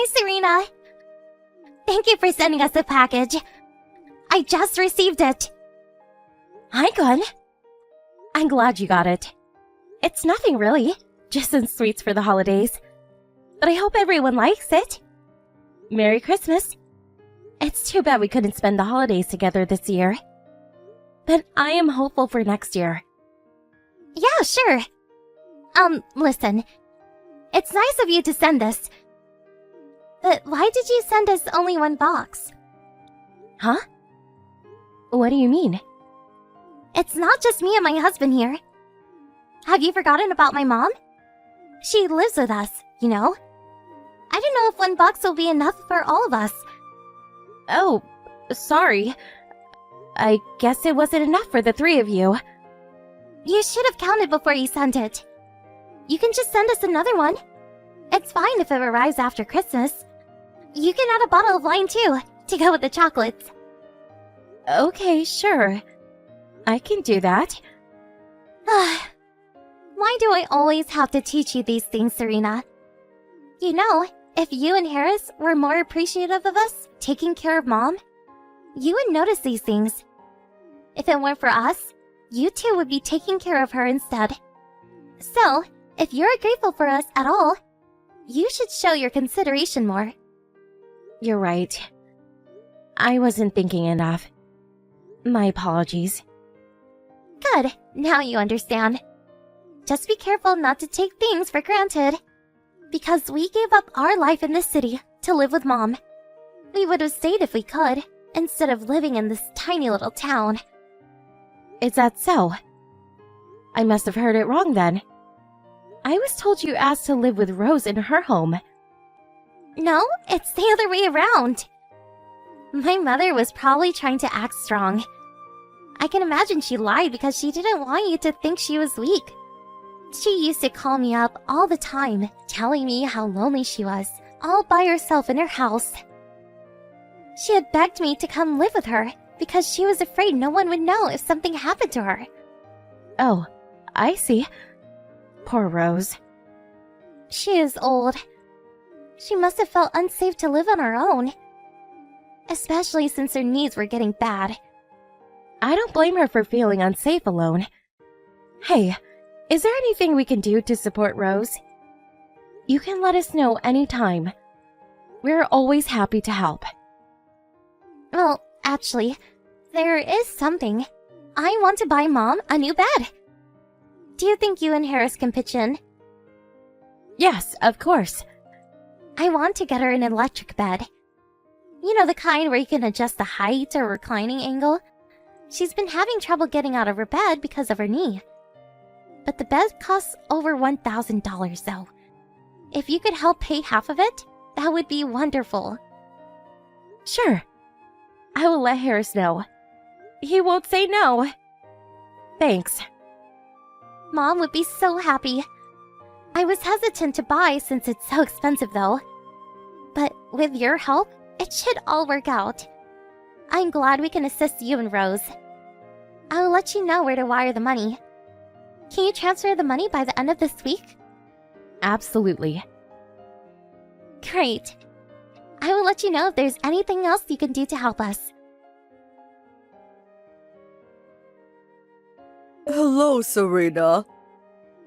Hi, Serena. Thank you for sending us a package. I just received it. Hi, Gwen. I'm glad you got it. It's nothing really, just some sweets for the holidays. But I hope everyone likes it. Merry Christmas. It's too bad we couldn't spend the holidays together this year. But I am hopeful for next year. Yeah, sure. Listen. It's nice of you to send this. But why did you send us only one box? Huh? What do you mean? It's not just me and my husband here. Have you forgotten about my mom? She lives with us, you know? I don't know if one box will be enough for all of us. Oh, sorry. I guess it wasn't enough for the three of you. You should have counted before you sent it. You can just send us another one. It's fine if it arrives after Christmas. You can add a bottle of wine too, to go with the chocolates. Okay, sure. I can do that. Why do I always have to teach you these things, Serena? You know, if you and Harris were more appreciative of us taking care of Mom, you would notice these things. If it weren't for us, you two would be taking care of her instead. So, if you're grateful for us at all, you should show your consideration more. You're right. I wasn't thinking enough. My apologies. Good, now you understand. Just be careful not to take things for granted. Because we gave up our life in this city to live with Mom. We would have stayed if we could, instead of living in this tiny little town. Is that so? I must have heard it wrong then. I was told you asked to live with Rose in her home. No, it's the other way around. My mother was probably trying to act strong. I can imagine she lied because she didn't want you to think she was weak. She used to call me up all the time, telling me how lonely she was, all by herself in her house. She had begged me to come live with her because she was afraid no one would know if something happened to her. Oh, I see. Poor Rose. She is old. She must have felt unsafe to live on her own. Especially since her knees were getting bad. I don't blame her for feeling unsafe alone. Hey, is there anything we can do to support Rose? You can let us know anytime. We're always happy to help. Well, actually, there is something. I want to buy Mom a new bed. Do you think you and Harris can pitch in? Yes, of course. I want to get her an electric bed. You know, the kind where you can adjust the height or reclining angle. She's been having trouble getting out of her bed because of her knee. But the bed costs over $1,000 though. If you could help pay half of it, that would be wonderful. Sure. I will let Harris know. He won't say no. Thanks. Mom would be so happy. I was hesitant to buy since it's so expensive though. But with your help, it should all work out. I'm glad we can assist you and Rose. I will let you know where to wire the money. Can you transfer the money by the end of this week? Absolutely. Great. I will let you know if there's anything else you can do to help us. Hello, Serena.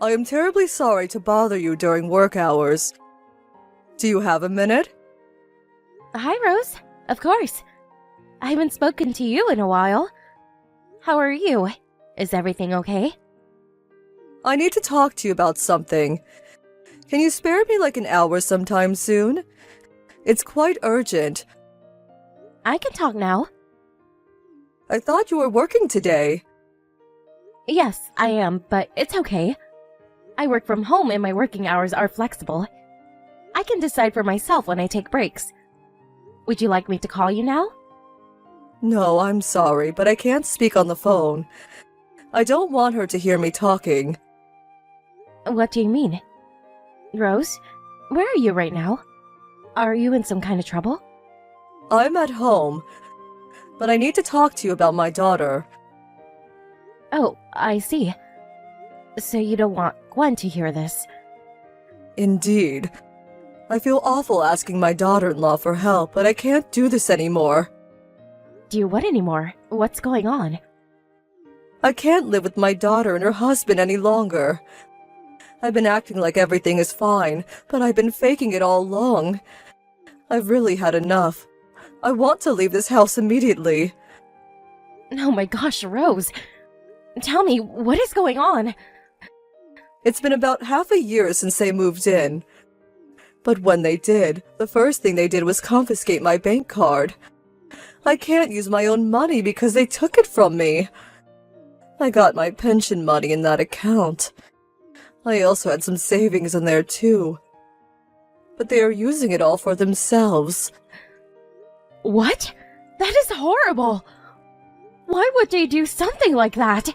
I am terribly sorry to bother you during work hours. Do you have a minute? Hi, Rose. Of course. I haven't spoken to you in a while. How are you? Is everything okay? I need to talk to you about something. Can you spare me like an hour sometime soon? It's quite urgent. I can talk now. I thought you were working today. Yes, I am, but it's okay. I work from home and my working hours are flexible. I can decide for myself when I take breaks. Would you like me to call you now? No, I'm sorry, but I can't speak on the phone. I don't want her to hear me talking. What do you mean? Rose, where are you right now? Are you in some kind of trouble? I'm at home, but I need to talk to you about my daughter. Oh, I see. So you don't want Gwen to hear this? Indeed. I feel awful asking my daughter-in-law for help, but I can't do this anymore. Do you what anymore? What's going on? I can't live with my daughter and her husband any longer. I've been acting like everything is fine, but I've been faking it all along. I've really had enough. I want to leave this house immediately. Oh my gosh, Rose. Tell me, what is going on? It's been about half a year since they moved in. But when they did, the first thing they did was confiscate my bank card. I can't use my own money because they took it from me. I got my pension money in that account. I also had some savings in there too. But they are using it all for themselves. What? That is horrible! Why would they do something like that?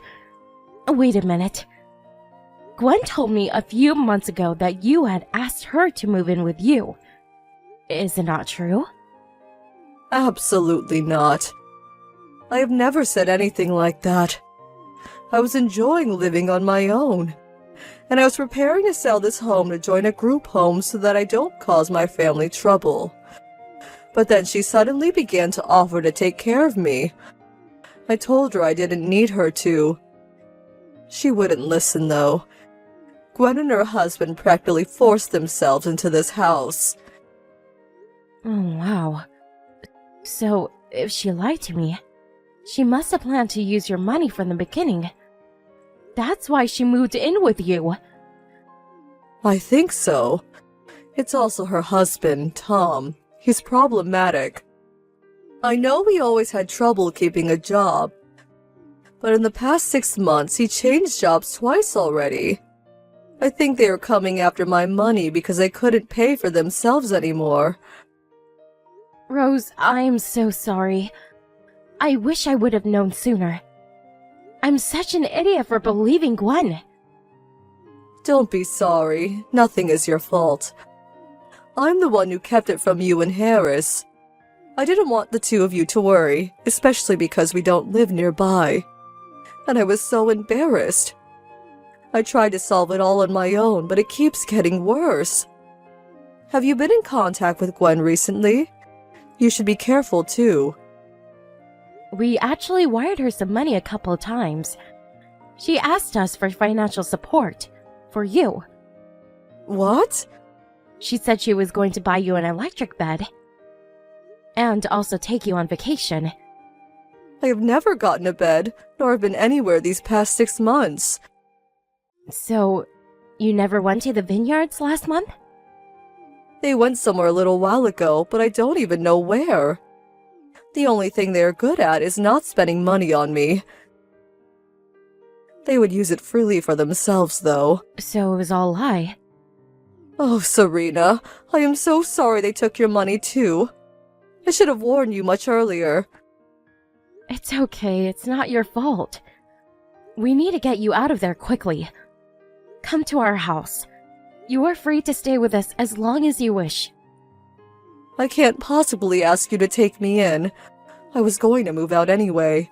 Wait a minute. Gwen told me a few months ago that you had asked her to move in with you. Is it not true? Absolutely not. I have never said anything like that. I was enjoying living on my own, and I was preparing to sell this home to join a group home so that I don't cause my family trouble. But then she suddenly began to offer to take care of me. I told her I didn't need her to. She wouldn't listen, though. Gwen and her husband practically forced themselves into this house. Oh, wow. So, if she lied to me, she must have planned to use your money from the beginning. That's why she moved in with you. I think so. It's also her husband, Tom. He's problematic. I know he always had trouble keeping a job, but in the past 6 months he changed jobs twice already. I think they were coming after my money because they couldn't pay for themselves anymore. Rose, I'm so sorry. I wish I would have known sooner. I'm such an idiot for believing Gwen. Don't be sorry. Nothing is your fault. I'm the one who kept it from you and Harris. I didn't want the two of you to worry, especially because we don't live nearby. And I was so embarrassed. I tried to solve it all on my own, but it keeps getting worse. Have you been in contact with Gwen recently? You should be careful, too. We actually wired her some money a couple of times. She asked us for financial support. For you. What? She said she was going to buy you an electric bed. And also take you on vacation. I have never gotten a bed, nor have been anywhere these past 6 months. So, you never went to the vineyards last month? They went somewhere a little while ago, but I don't even know where. The only thing they are good at is not spending money on me. They would use it freely for themselves, though. So it was all a lie. Oh, Serena, I am so sorry they took your money, too. I should have warned you much earlier. It's okay, it's not your fault. We need to get you out of there quickly. Come to our house. You are free to stay with us as long as you wish. I can't possibly ask you to take me in. I was going to move out anyway.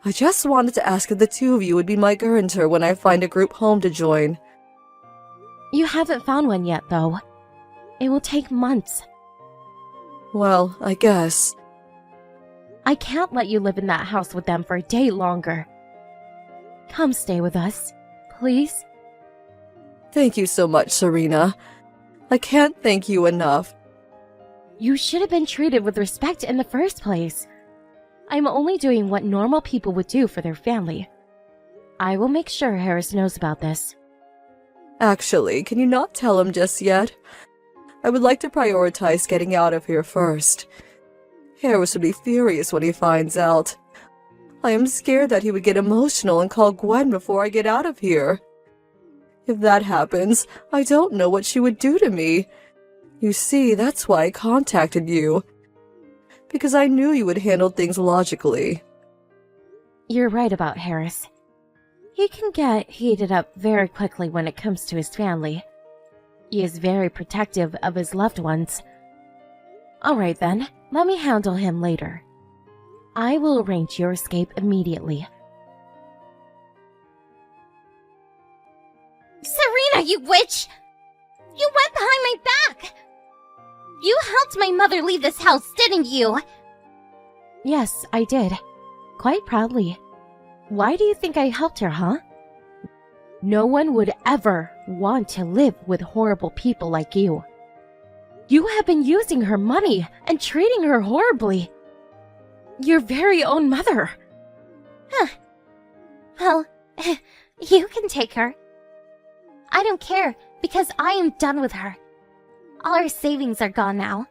I just wanted to ask if the two of you would be my guarantor when I find a group home to join. You haven't found one yet, though. It will take months. Well, I guess. I can't let you live in that house with them for a day longer. Come stay with us, please. Thank you so much, Serena. I can't thank you enough. You should have been treated with respect in the first place. I'm only doing what normal people would do for their family. I will make sure Harris knows about this. Actually, can you not tell him just yet? I would like to prioritize getting out of here first. Harris would be furious when he finds out. I am scared that he would get emotional and call Gwen before I get out of here. If that happens, I don't know what she would do to me. You see, that's why I contacted you. Because I knew you would handle things logically. You're right about Harris. He can get heated up very quickly when it comes to his family. He is very protective of his loved ones. Alright then, let me handle him later. I will arrange your escape immediately. Serena, you witch! You went behind my back! You helped my mother leave this house, didn't you? Yes, I did. Quite proudly. Why do you think I helped her, huh? No one would ever want to live with horrible people like you. You have been using her money and treating her horribly. Your very own mother. Well, you can take her. I don't care, because I am done with her. All our savings are gone now.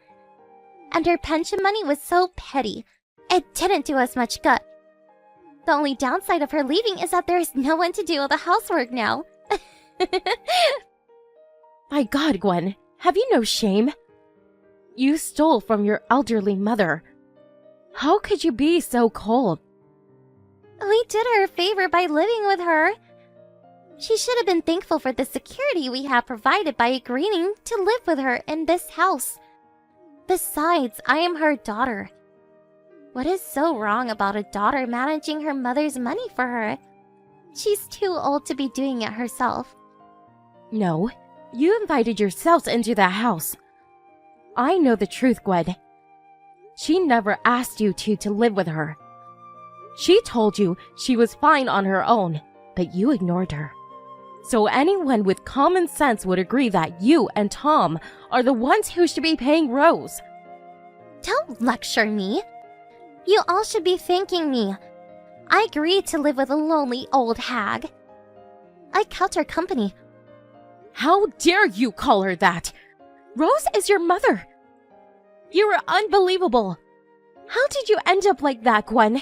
And her pension money was so petty, it didn't do us much good. The only downside of her leaving is that there is no one to do all the housework now. My God, Gwen, have you no shame? You stole from your elderly mother. How could you be so cold? We did her a favor by living with her. She should have been thankful for the security we have provided by agreeing to live with her in this house. Besides, I am her daughter. What is so wrong about a daughter managing her mother's money for her? She's too old to be doing it herself. No, you invited yourselves into that house. I know the truth, Gwen. She never asked you to live with her. She told you she was fine on her own, but you ignored her. So anyone with common sense would agree that you and Tom are the ones who should be paying Rose. Don't lecture me. You all should be thanking me. I agreed to live with a lonely old hag. I kept her company. How dare you call her that? Rose is your mother. You are unbelievable. How did you end up like that, Gwen?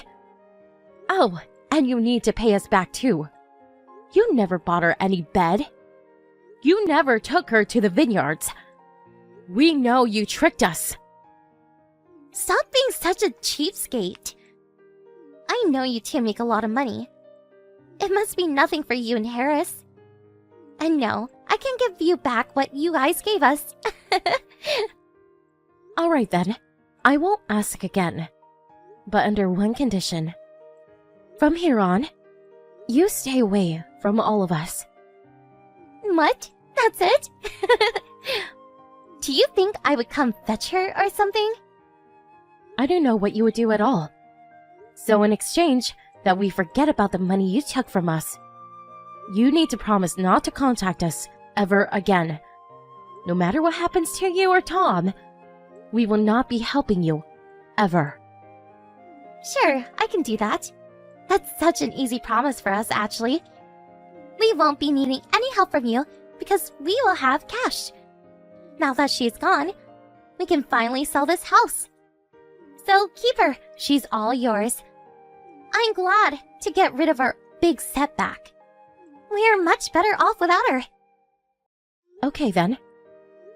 Oh, and you need to pay us back too. You never bought her any bed. You never took her to the vineyards. We know you tricked us. Stop being such a cheapskate. I know you two make a lot of money. It must be nothing for you and Harris. And no, I can give you back what you guys gave us. All right then, I won't ask again. But under one condition. From here on, you stay away from all of us. What? That's it? Do you think I would come fetch her or something? I don't know what you would do at all. So in exchange that we forget about the money you took from us, you need to promise not to contact us ever again. No matter what happens to you or Tom, we will not be helping you, ever. Sure, I can do that. That's such an easy promise for us, actually. We won't be needing any help from you because we will have cash. Now that she's gone, we can finally sell this house. So keep her, she's all yours. I'm glad to get rid of our big setback. We are much better off without her. Okay then.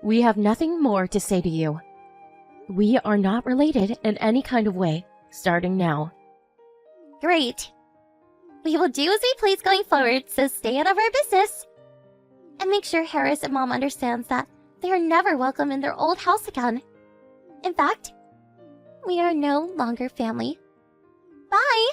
We have nothing more to say to you. We are not related in any kind of way, starting now. Great. We will do as we please going forward, so stay out of our business. And make sure Harris and Mom understands that they are never welcome in their old house again. In fact, we are no longer family. Bye!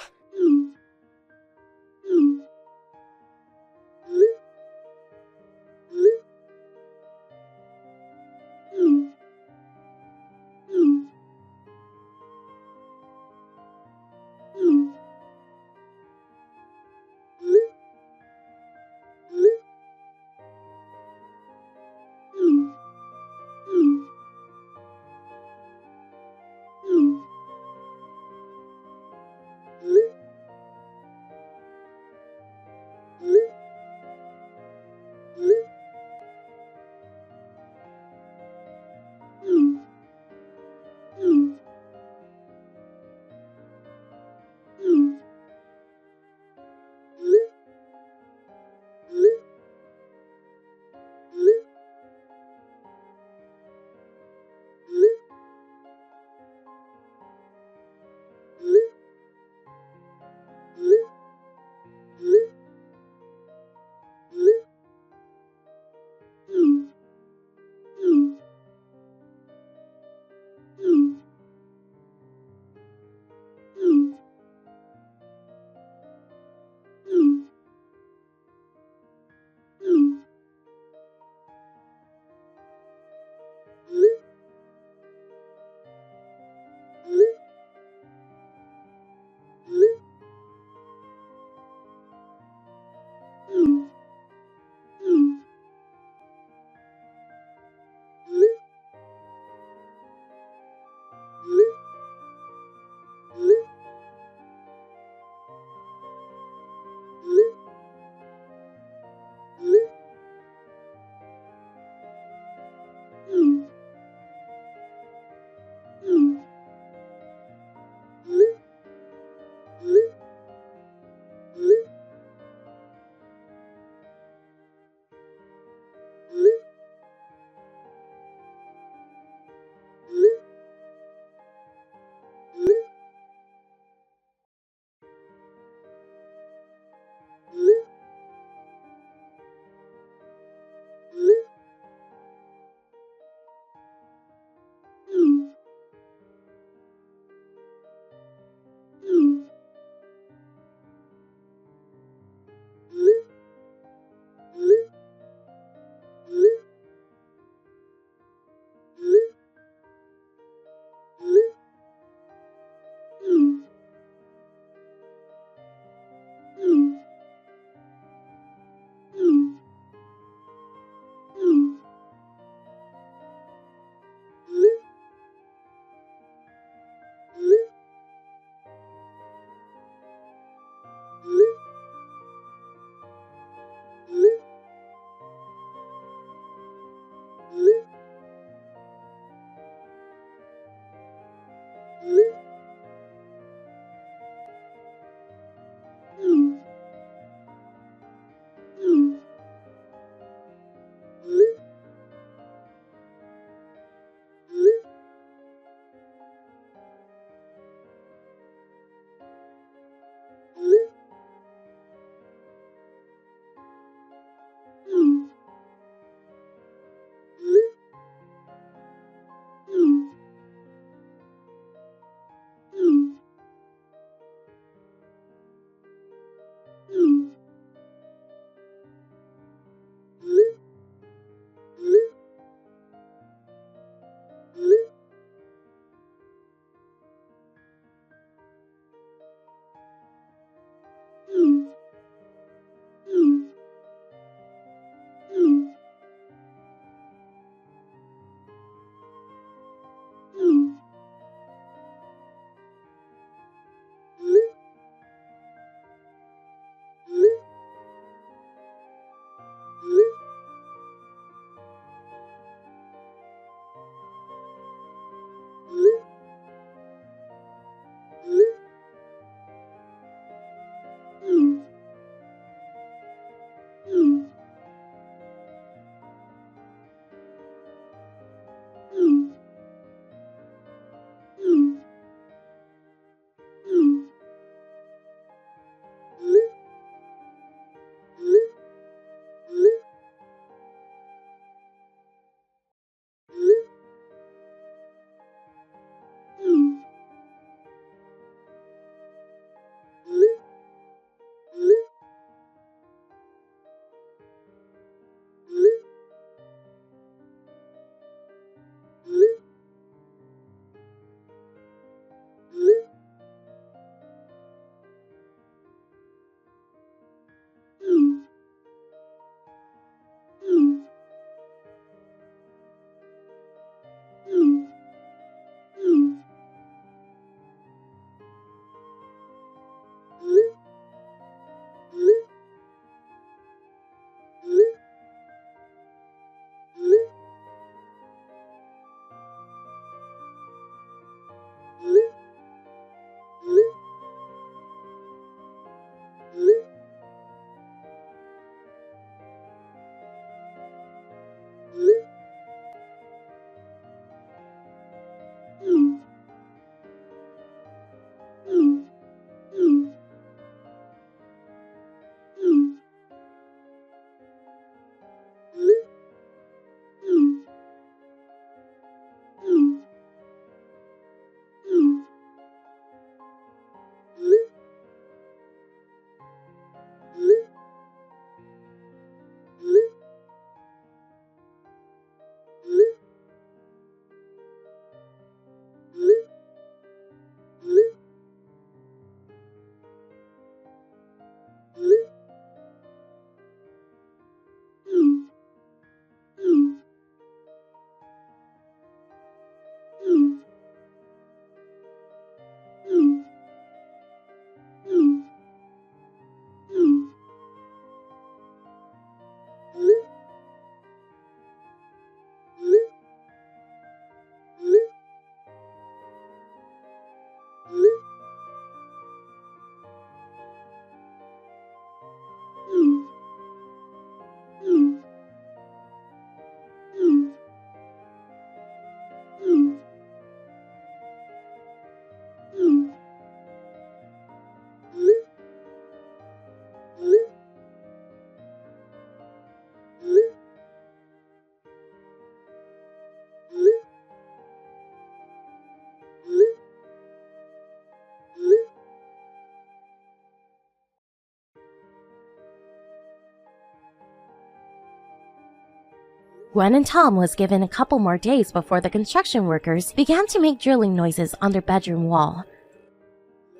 Gwen and Tom was given a couple more days before the construction workers began to make drilling noises on their bedroom wall.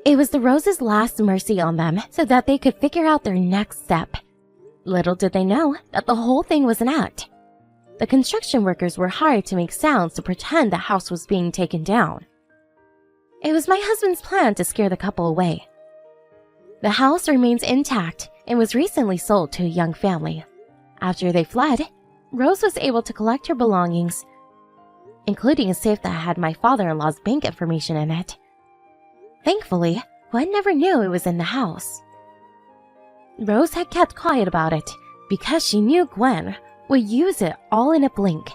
It was the Rose's last mercy on them so that they could figure out their next step. Little did they know that the whole thing was an act. The construction workers were hired to make sounds to pretend the house was being taken down. It was my husband's plan to scare the couple away. The house remains intact and was recently sold to a young family. After they fled, Rose was able to collect her belongings. including a safe that had my father-in-law's bank information in it. Thankfully, Gwen never knew it was in the house. Rose had kept quiet about it because she knew Gwen would use it all in a blink.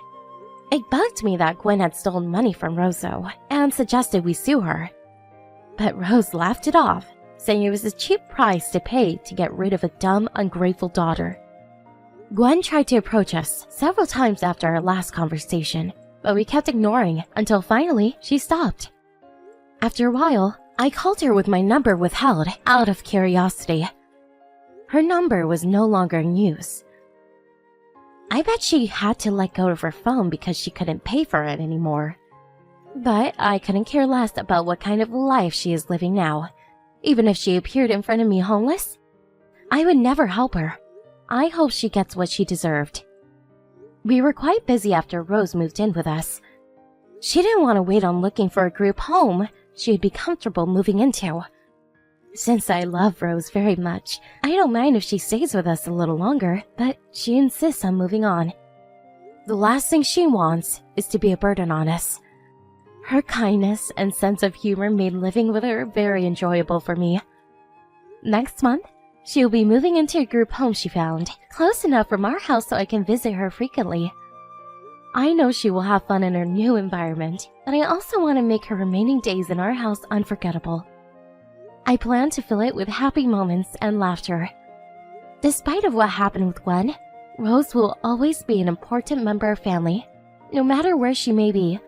It bugged me that Gwen had stolen money from Roso and suggested we sue her. But Rose laughed it off, saying it was a cheap price to pay to get rid of a dumb, ungrateful daughter. Gwen tried to approach us several times after our last conversation, but we kept ignoring until finally she stopped. After a while, I called her with my number withheld out of curiosity. Her number was no longer in use. I bet she had to let go of her phone because she couldn't pay for it anymore. But I couldn't care less about what kind of life she is living now. Even if she appeared in front of me homeless, I would never help her. I hope she gets what she deserved. We were quite busy after Rose moved in with us. She didn't want to wait on looking for a group home she would be comfortable moving into. Since I love Rose very much, I don't mind if she stays with us a little longer, but she insists on moving on. The last thing she wants is to be a burden on us. Her kindness and sense of humor made living with her very enjoyable for me. Next month, she will be moving into a group home she found, close enough from our house so I can visit her frequently. I know she will have fun in her new environment, but I also want to make her remaining days in our house unforgettable. I plan to fill it with happy moments and laughter. Despite of what happened with Gwen, Rose will always be an important member of family. No matter where she may be,